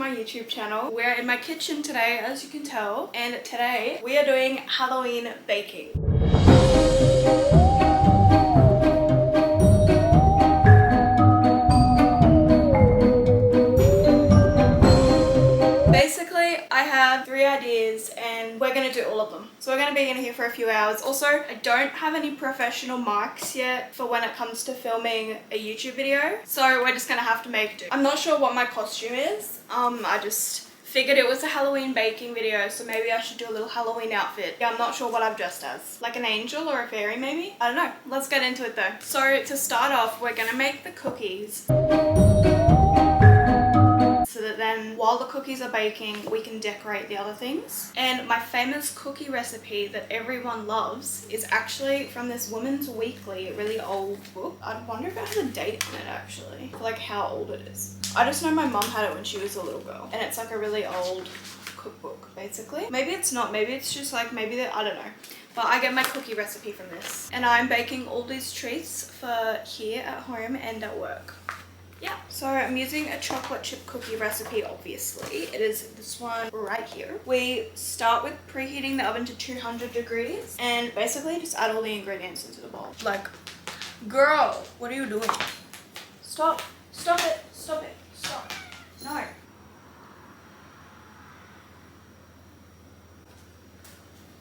my YouTube channel. We're in my kitchen today, as you can tell, and today we are doing Halloween baking. Basically, I have 3 ideas and we're gonna do all of them. So we're gonna be in here for a few hours. Also, I don't have any professional mics yet for when it comes to filming a YouTube video. So we're just gonna have to make do. I'm not sure what my costume is. I just figured it was a Halloween baking video, so maybe I should do a little Halloween outfit. Yeah, I'm not sure what I've dressed as. Like an angel or a fairy maybe? I don't know. Let's get into it though. So to start off, we're gonna make the cookies. So that then while the cookies are baking, we can decorate the other things. And my famous cookie recipe that everyone loves is actually from this Women's Weekly, really old book. I wonder if it has a date on it actually, for like how old it is. I just know my mum had it when she was a little girl, and it's like a really old cookbook basically. Maybe it's not, maybe it's just like, maybe I don't know. But I get my cookie recipe from this. And I'm baking all these treats for here at home and at work. Yeah, so I'm using a chocolate chip cookie recipe, obviously. It is this one right here. We start with preheating the oven to 200 degrees and basically just add all the ingredients into the bowl. Like, girl, what are you doing? Stop, stop it, stop it, stop. No.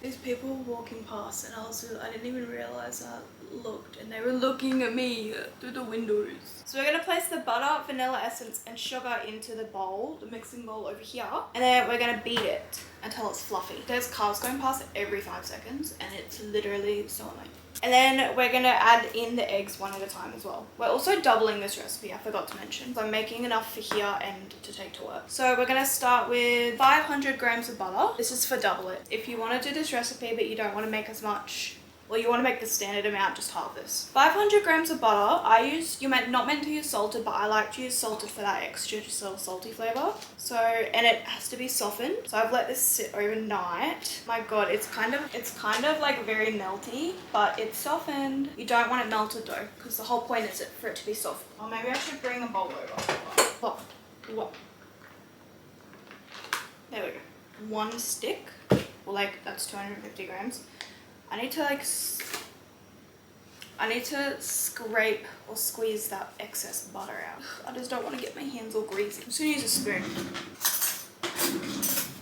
These people were walking past and I didn't even realize I looked, and they were looking at me through the windows. So we're going to place the butter, vanilla essence and sugar into the bowl, the mixing bowl over here, and then we're going to beat it until it's fluffy. There's cars going past every 5 seconds and it's literally so annoying. And then we're going to add in the eggs one at a time as well. We're also doubling this recipe, I forgot to mention. So I'm making enough for here and to take to work. So we're going to start with 500 grams of butter. This is for double it. If you want to do this recipe but you don't want to make as much, well, you want to make the standard amount, just half this. 500 grams of butter. You're not meant to use salted, but I like to use salted for that extra, just a little salty flavor. So, and it has to be softened. So I've let this sit overnight. My God, it's kind of like very melty, but it's softened. You don't want it melted though, because the whole point is for it to be soft. Or maybe I should bring a bowl over. Look. There we go. 1 stick. Well, like that's 250 grams. I need to scrape or squeeze that excess butter out. I just don't want to get my hands all greasy. I'm just gonna use a spoon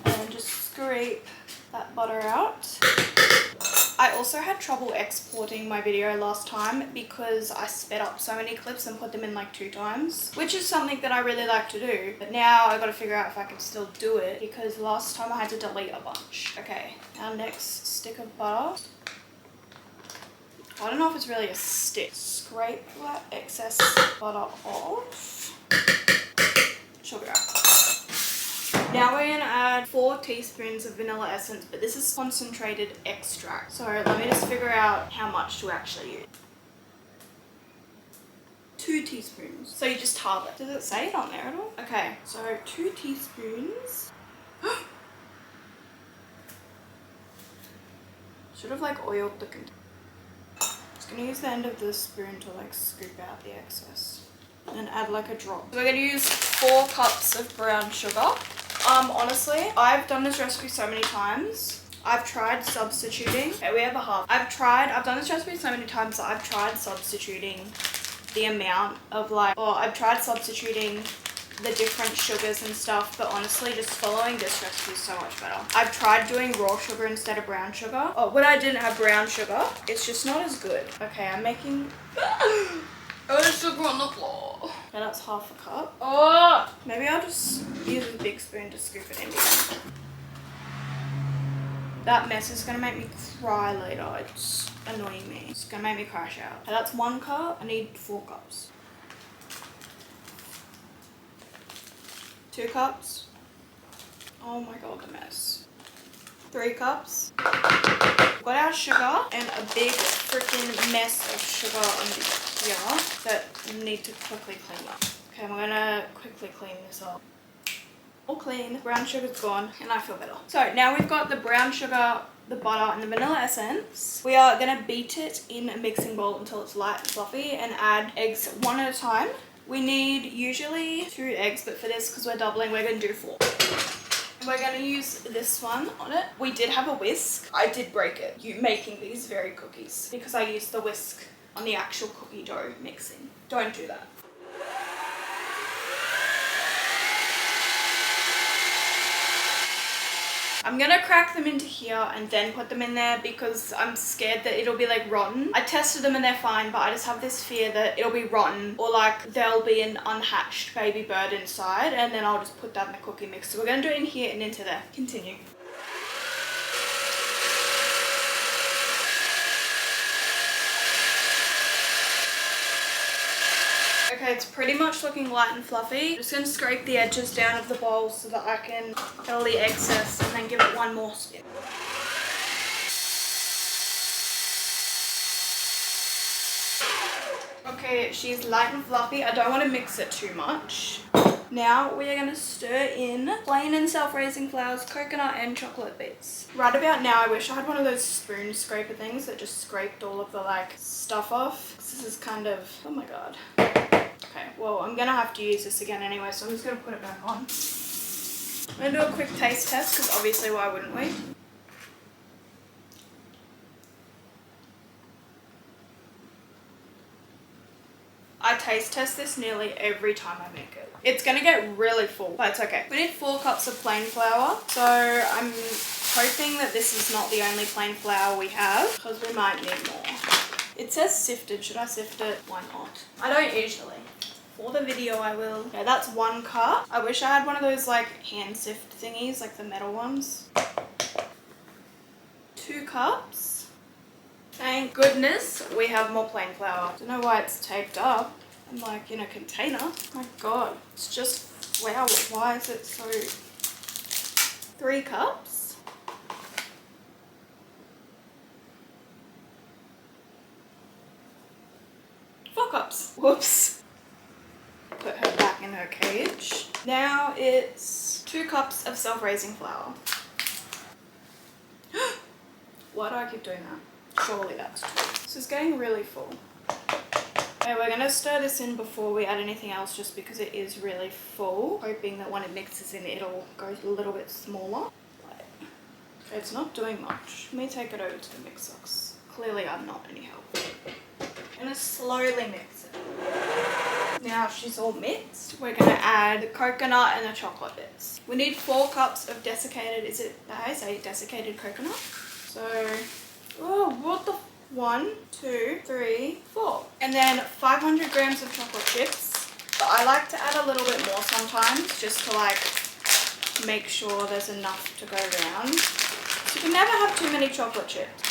and just scrape that butter out. I also had trouble exporting my video last time because I sped up so many clips and put them in like 2 times, which is something that I really like to do. But now I gotta figure out if I can still do it because last time I had to delete a bunch. Okay, our next stick of butter. I don't know if it's really a stick. Scrape that excess butter off. Sugar. Now we're gonna add 4 teaspoons of vanilla essence, but this is concentrated extract. So let me just figure out how much to actually use. 2 teaspoons. So you just halve it. Does it say it on there at all? Okay, so 2 teaspoons. Should have like oiled the container. I'm gonna use the end of the spoon to like scoop out the excess and add like a drop. So we're gonna use 4 cups of brown sugar. Honestly, I've done this recipe so many times. I've tried substituting. Okay, we have a half. I've done this recipe so many times that I've tried substituting the amount of I've tried substituting the different sugars and stuff, but honestly just following this recipe is so much better. I've tried doing raw sugar instead of brown sugar. Oh, when I didn't have brown sugar, it's just not as good. Okay, I'm making sugar on the floor. Okay, that's half a cup. Oh, maybe I'll just use a big spoon to scoop it in again. That mess is gonna make me cry later. It's annoying me. It's gonna make me crash out. Okay, that's 1 cup. I need 4 cups. 2 cups. Oh my God, the mess. 3 cups. We've got our sugar and a big freaking mess of sugar under here that we need to quickly clean up. Okay, we're gonna quickly clean this up. All clean. Brown sugar's gone and I feel better. So now we've got the brown sugar, the butter and the vanilla essence. We are gonna beat it in a mixing bowl until it's light and fluffy and add eggs 1 at a time. We need usually 2 eggs, but for this, because we're doubling, we're going to do 4. We're going to use this one on it. We did have a whisk. I did break it. Making these very cookies because I used the whisk on the actual cookie dough mixing. Don't do that. I'm gonna crack them into here and then put them in there because I'm scared that it'll be like rotten. I tested them and they're fine, but I just have this fear that it'll be rotten or like there'll be an unhatched baby bird inside, and then I'll just put that in the cookie mix. So we're gonna do it in here and into there. Continue. Okay, it's pretty much looking light and fluffy. I'm just going to scrape the edges down of the bowl so that I can get all the excess and then give it one more spin. Okay, she's light and fluffy. I don't want to mix it too much. Now we are going to stir in plain and self-raising flours, coconut and chocolate bits. Right about now, I wish I had one of those spoon scraper things that just scraped all of the like stuff off. This is kind of, oh my god. Okay, well, I'm gonna have to use this again anyway, so I'm just gonna put it back on. I'm gonna do a quick taste test, because obviously why wouldn't we? I taste test this nearly every time I make it. It's gonna get really full, but it's okay. We need 4 cups of plain flour, so I'm hoping that this is not the only plain flour we have, because we might need more. It says sifted. Should I sift it? Why not? I don't usually. For the video, I will. Okay, that's 1 cup. I wish I had one of those like hand sift thingies, like the metal ones. 2 cups. Thank goodness we have more plain flour. Don't know why it's taped up. I'm like in a container. Oh my god, it's just flour. Why is it so... 3 cups. 4 cups. Whoops. Put her back in her cage. Now it's 2 cups of self-raising flour. Why do I keep doing that? Surely that's 2. This is getting really full. Okay, we're gonna stir this in before we add anything else just because it is really full. Hoping that when it mixes in, it'll go a little bit smaller. Okay, it's not doing much. Let me take it over to the mixer. Clearly I'm not any help. I'm gonna slowly mix it. Now she's all mixed, we're gonna add the coconut and the chocolate bits. We need 4 cups of desiccated, is it, did I say desiccated coconut? So, oh, what the, 1, 2, 3, 4. And then 500 grams of chocolate chips. But I like to add a little bit more sometimes, just to like, make sure there's enough to go around. So you can never have too many chocolate chips.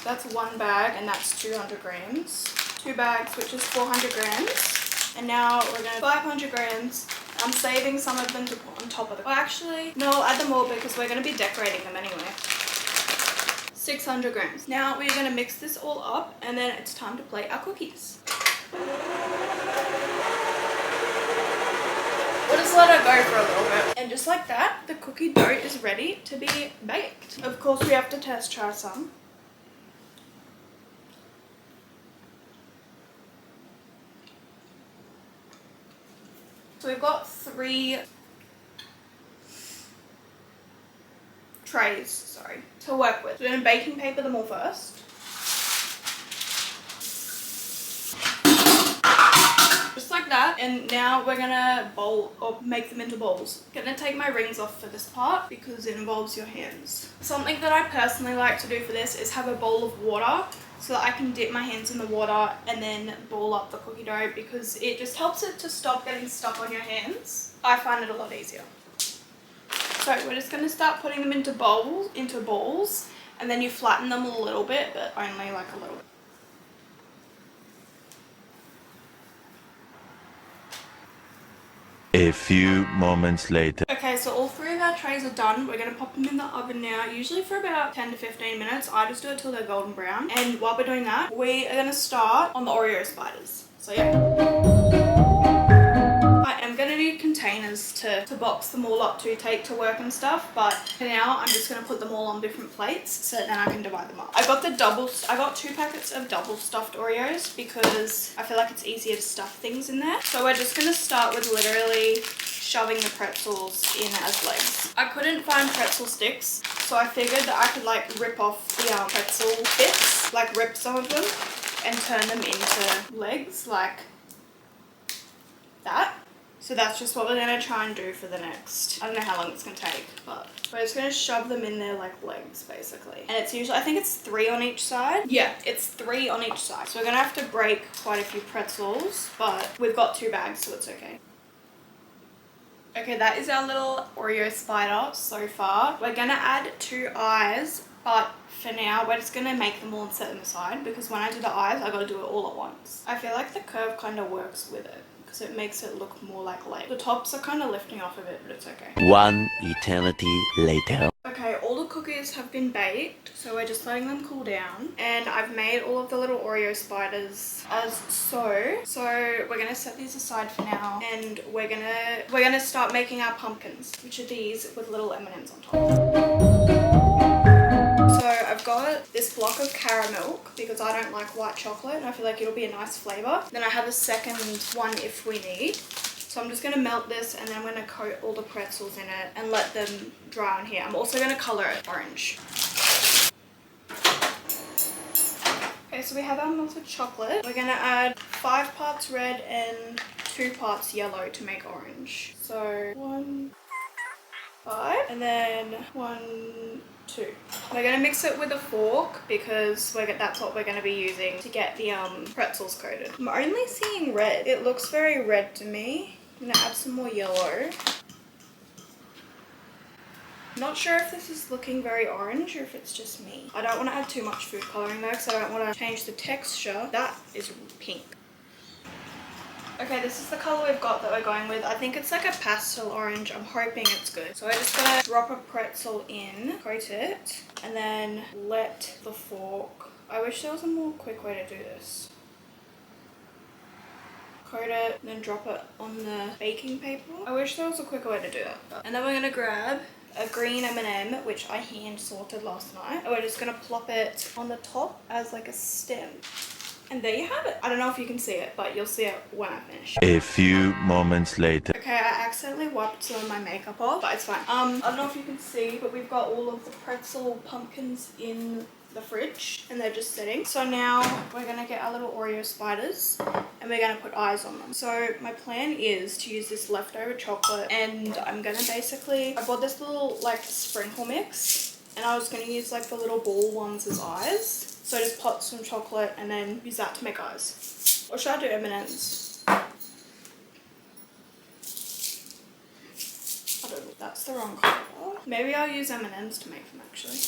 That's 1 bag and that's 200 grams. 2 bags, which is 400 grams. And now we're going to 500 grams. I'm saving some of them to put on top of it. Well, actually, no, I'll add them all because we're going to be decorating them anyway. 600 grams. Now we're going to mix this all up and then it's time to plate our cookies. We'll just let her go for a little bit. And just like that, the cookie dough is ready to be baked. Of course, we have to test try some. So we've got 3 trays, to work with. So we're going to baking paper them all first. Just like that. And now we're going to bowl or make them into bowls. I'm going to take my rings off for this part because it involves your hands. Something that I personally like to do for this is have a bowl of water so that I can dip my hands in the water and then ball up the cookie dough because it just helps it to stop getting stuck on your hands. I find it a lot easier. So we're just going to start putting them into balls, and then you flatten them a little bit, but only like a little bit. A few moments later. Okay, so all 3 of our trays are done. We're going to pop them in the oven now, usually for about 10 to 15 minutes. I just do it till they're golden brown. And while we're doing that, we are going to start on the Oreo spiders. So yeah. I am going gonna need containers to box them all up to take to work and stuff, but for now I'm just gonna put them all on different plates so then I can divide them up. I got 2 packets of double stuffed Oreos because I feel like it's easier to stuff things in there. So we're just gonna start with literally shoving the pretzels in as legs. I couldn't find pretzel sticks, so I figured that I could like rip off the pretzel bits, like rip some of them and turn them into legs like that. So that's just what we're gonna try and do for the next, I don't know how long it's gonna take, but we're just gonna shove them in there like legs basically. And it's usually, I think it's 3 on each side. Yeah, it's 3 on each side. So we're gonna have to break quite a few pretzels, but we've got 2 bags, so it's okay. Okay, that is our little Oreo spider so far. We're gonna add 2 eyes, but for now we're just gonna make them all and set them aside because when I do the eyes, I gotta do it all at once. I feel like the curve kind of works with it because it makes it look more like leg. The tops are kind of lifting off of it, but it's okay. 1 eternity later. Okay, all the cookies have been baked, so we're just letting them cool down. And I've made all of the little Oreo spiders as so. So we're gonna set these aside for now, and we're gonna start making our pumpkins, which are these with little M&Ms on top. So I've got this block of caramel because I don't like white chocolate and I feel like it'll be a nice flavor. Then I have a second one if we need. So I'm just going to melt this and then I'm going to coat all the pretzels in it and let them dry on here. I'm also going to colour it orange. Okay, so we have our melted chocolate. We're going to add 5 parts red and 2 parts yellow to make orange. So 1, 5, and then 1, 2. We're going to mix it with a fork because that's what we're going to be using to get the pretzels coated. I'm only seeing red. It looks very red to me. I'm going to add some more yellow. Not sure if this is looking very orange or if it's just me. I don't want to add too much food colouring though because I don't want to change the texture. That is pink. Okay, this is the colour we've got that we're going with. I think it's like a pastel orange. I'm hoping it's good. So we're just going to drop a pretzel in, coat it, and then let the fork... I wish there was a more quick way to do this. Coat it, and then drop it on the baking paper. I wish there was a quicker way to do that. And then we're going to grab a green M&M, which I hand sorted last night. And we're just going to plop it on the top as like a stem. And there you have it. I don't know if you can see it, but you'll see it when I finish. A few moments later. Okay, I accidentally wiped some of my makeup off, but it's fine. I don't know if you can see, but we've got all of the pretzel pumpkins in the fridge and they're just sitting. So now we're gonna get our little Oreo spiders and we're gonna put eyes on them. So my plan is to use this leftover chocolate and I'm gonna basically, I bought this little like sprinkle mix and I was gonna use like the little ball ones as eyes. So just pop some chocolate and then use that to make eyes. Or should I do M&Ms? I don't know, that's the wrong colour. Maybe I'll use M&Ms to make them actually.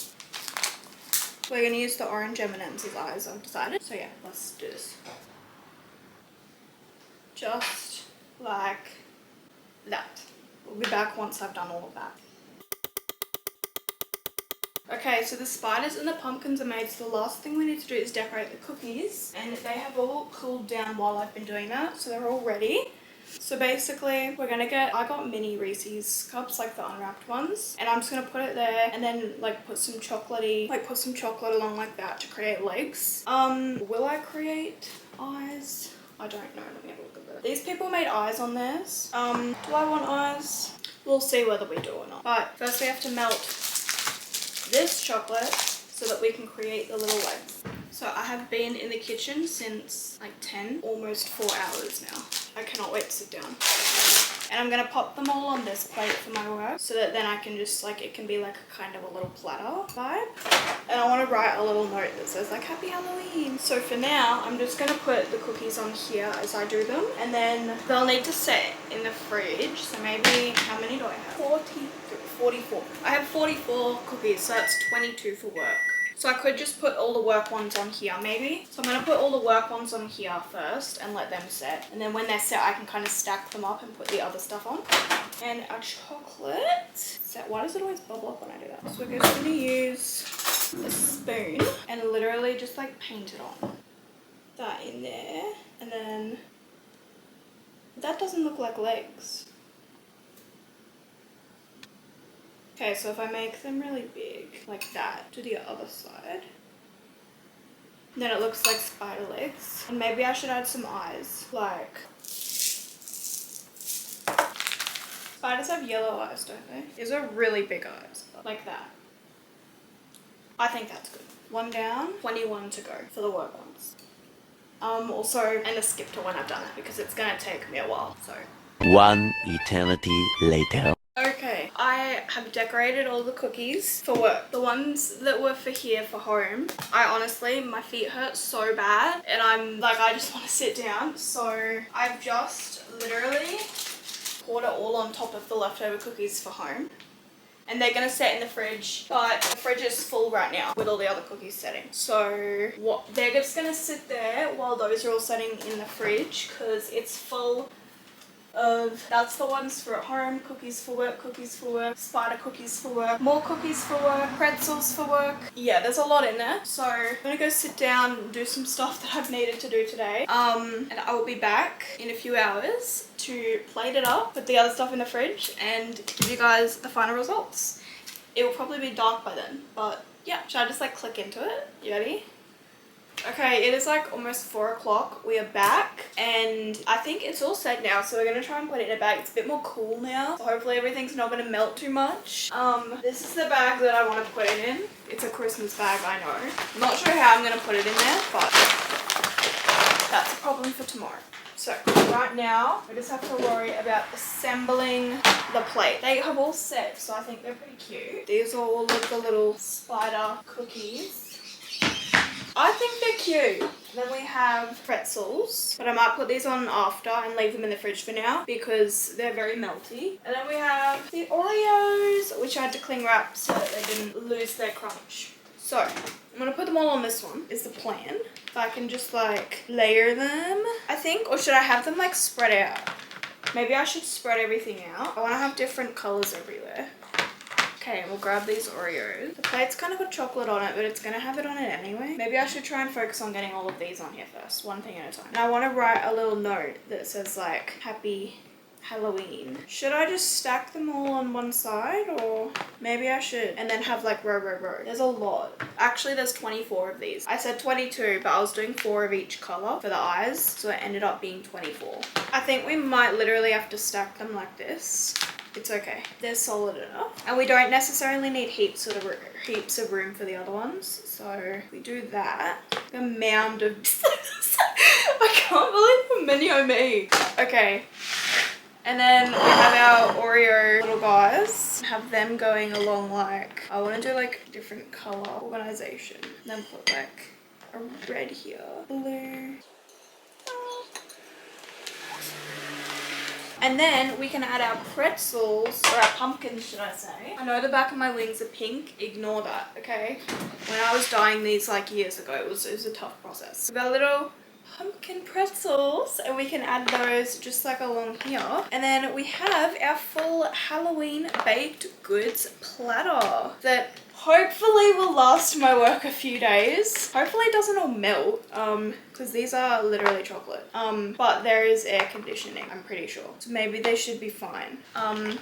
We're going to use the orange M&Ms as eyes, I've decided. So yeah, let's do this. Just like that. We'll be back once I've done all of that. Okay, so the spiders and the pumpkins are made, so the last thing we need to do is decorate the cookies. And they have all cooled down while I've been doing that, so they're all ready. So basically, we're gonna I got mini Reese's cups, like the unwrapped ones. And I'm just gonna put it there and then like put some chocolate along like that to create legs. Will I create eyes? I don't know, let me have a look at this. These people made eyes on theirs. Do I want eyes? We'll see whether we do or not. But first we have to melt this chocolate so that we can create the little legs. So I have been in the kitchen since like 10, almost 4 hours now. I cannot wait to sit down. And I'm gonna pop them all on this plate for my work so that then I can just like, it can be like a kind of a little platter vibe. And I want to write a little note that says like Happy Halloween. So for now, I'm just gonna put the cookies on here as I do them. And then they'll need to sit in the fridge. So maybe, how many do I have? 44. I have 44 cookies, so that's 22 for work. So I could just put all the work ones on here maybe. So I'm going to put all the work ones on here first and let them set. And then when they're set, I can kind of stack them up and put the other stuff on. And our chocolate. So why does it always bubble up when I do that? So we're just going to use a spoon and literally just like paint it on. That in there. And then That doesn't look like legs. Okay, so if I make them really big, like that, to the other side, then it looks like spider legs. And maybe I should add some eyes, like... Spiders have yellow eyes, don't they? These are really big eyes, like that. I think that's good. 1 down, 21 to go for the work ones. Also, I'm gonna skip to when I've done it because it's gonna take me a while, so. 1 eternity later. Okay, I have decorated all the cookies for work. The ones that were for here for home, I honestly, my feet hurt so bad and I'm like, I just want to sit down. So I've just literally poured it all on top of the leftover cookies for home. And they're going to set in the fridge, but the fridge is full right now with all the other cookies setting. So they're just going to sit there while those are all setting in the fridge because it's full of, that's the ones for at home, cookies for work, spider cookies for work, more cookies for work, pretzels for work. Yeah, there's a lot in there. So I'm gonna go sit down and do some stuff that I've needed to do today. And I will be back in a few hours to plate it up, put the other stuff in the fridge and give you guys the final results. It will probably be dark by then, but yeah. Should I just like click into it? You ready? Okay, it is like almost 4 o'clock. We are back and I think it's all set now, so we're gonna try and put it in a bag. It's a bit more cool now, so hopefully everything's not gonna melt too much. This is the bag that I want to put it in. It's a Christmas bag, I know. I'm not sure how I'm gonna put it in there, but that's a problem for tomorrow. So right now, we just have to worry about assembling the plate. They have all set, so I think they're pretty cute. These are all of the little spider cookies. I think they're cute. Then we have pretzels, but I might put these on after and leave them in the fridge for now because they're very melty. And then we have the Oreos, which I had to cling wrap so that they didn't lose their crunch. So I'm gonna put them all on this one is the plan. If I can just like layer them, I think, or should I have them like spread out? Maybe I should spread everything out. I wanna have different colors everywhere. Okay, we'll grab these Oreos. The plate's kind of got chocolate on it, but it's going to have it on it anyway. Maybe I should try and focus on getting all of these on here first, one thing at a time. And I want to write a little note that says like, Happy Halloween. Should I just stack them all on one side or maybe I should? And then have like row. There's a lot. Actually, there's 24 of these. I said 22, but I was doing 4 of each color for the eyes, so it ended up being 24. I think we might literally have to stack them like this. It's okay. They're solid enough. And we don't necessarily need heaps of room for the other ones. So if we do that, a mound of... I can't believe how many I made. Okay. And then we have our Oreo little guys. Have them going along like... I want to do like different color organization. Then put like a red here. Blue. And then we can add our pretzels, or our pumpkins, should I say. I know the back of my wings are pink. Ignore that, okay? When I was dyeing these like years ago, it was a tough process. We've got little pumpkin pretzels, and we can add those just like along here. And then we have our full Halloween baked goods platter that hopefully will last my work a few days. Hopefully it doesn't all melt, because these are literally chocolate. But there is air conditioning, I'm pretty sure. So maybe they should be fine.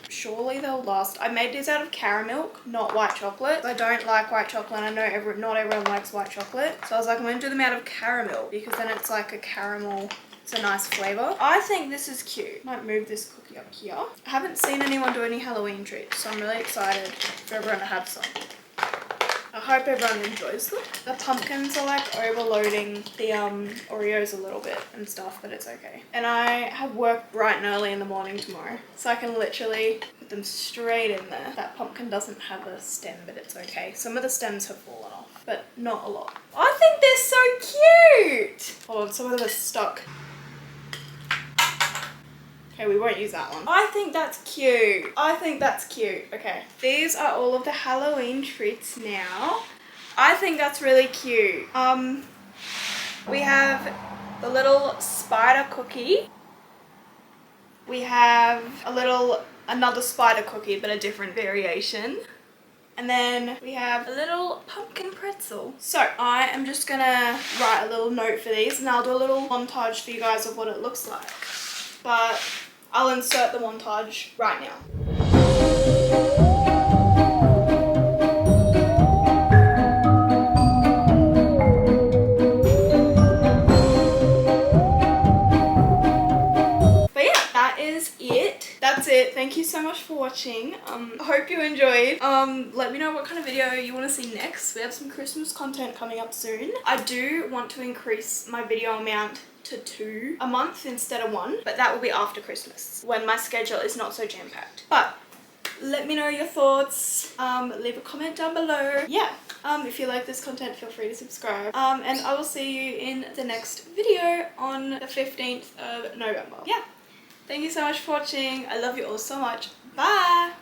Surely they'll last. I made these out of caramel, not white chocolate. I don't like white chocolate. I know not everyone likes white chocolate. So I was like, I'm gonna do them out of caramel because then it's like a caramel. It's a nice flavor. I think this is cute. Might move this cookie up here. I haven't seen anyone do any Halloween treats, so I'm really excited for everyone to have some. I hope everyone enjoys them. The pumpkins are like overloading the Oreos a little bit and stuff, but it's okay. And I have work bright and early in the morning tomorrow, so I can literally put them straight in there. That pumpkin doesn't have a stem, but it's okay. Some of the stems have fallen off, but not a lot. I think they're so cute! Hold on, some of them are stuck. Okay, we won't use that one. I think that's cute. I think that's cute. Okay. These are all of the Halloween treats now. I think that's really cute. We have the little spider cookie. We have another spider cookie, but a different variation. And then we have a little pumpkin pretzel. So I am just gonna write a little note for these and I'll do a little montage for you guys of what it looks like. but I'll insert the montage right now. But yeah, that is it. That's it. Thank you so much for watching. I hope you enjoyed. Let me know what kind of video you want to see next. We have some Christmas content coming up soon. I do want to increase my video amount to 2 a month instead of 1, but that will be after Christmas when my schedule is not so jam-packed. But let me know your thoughts. Leave a comment down below. Yeah. If you like this content, feel free to subscribe. And I will see you in the next video on the 15th of November. Yeah. Thank you so much for watching. I love you all so much. Bye!